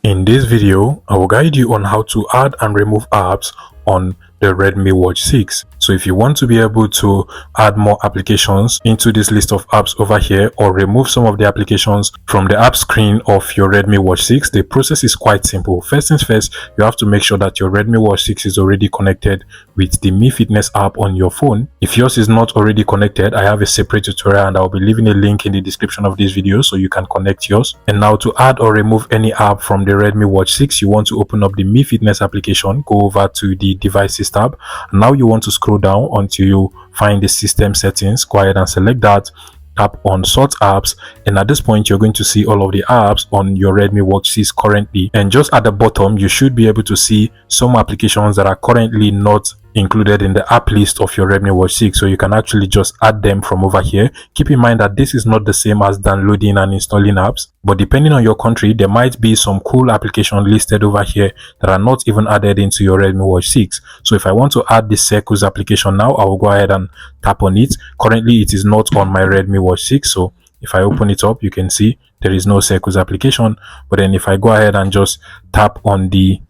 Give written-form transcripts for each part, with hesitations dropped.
In this video, I will guide you on how to add and remove apps on the Redmi Watch 6. So if you want to be able to add more applications into this list of apps over here, or remove some of the applications from the app screen of your Redmi Watch 6, the process is quite simple. First things first, you have to make sure that your Redmi Watch 6 is already connected with the Mi Fitness app on your phone. If yours is not already connected, I have a separate tutorial and I'll be leaving a link in the description of this video so you can connect yours. And now, to add or remove any app from the Redmi Watch 6, you want to open up the Mi Fitness application, go over to the devices tab. Now you want to scroll down until you find the system settings. Go ahead and select that, tap on sort apps, and at this point you're going to see all of the apps on your Redmi Watch 6 currently. And just at the bottom you should be able to see some applications that are currently not included in the app list of your Redmi Watch 6, so you can actually just add them from over here. Keep in mind that this is not the same as downloading and installing apps, but depending on your country, there might be some cool applications listed over here that are not even added into your Redmi Watch 6. So if I want to add the Circles application now, I will go ahead and tap on it. Currently it is not on my Redmi Watch 6, so if I open it up, you can see there is no Circles application. But then if I go ahead and just tap on the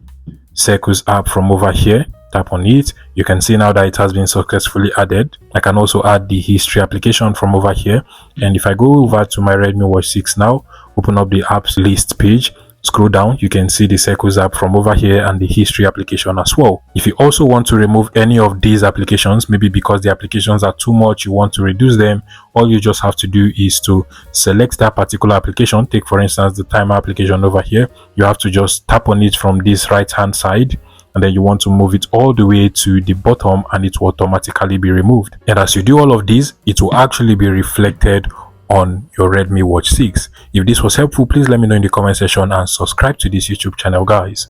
Circles app from over here, tap on it, you can see now that it has been successfully added. I can also add the history application from over here. And if I go over to my Redmi Watch 6 now, open up the apps list page, scroll down, you can see the Circles app from over here and the history application as well. If you also want to remove any of these applications, maybe because the applications are too much, you want to reduce them, all you just have to do is to select that particular application. Take for instance the timer application over here. You have to just tap on it from this right hand side, and then you want to move it all the way to the bottom and it will automatically be removed. And as you do all of this, it will actually be reflected on your Redmi Watch 6. If this was helpful, please let me know in the comment section and subscribe to this YouTube channel, guys.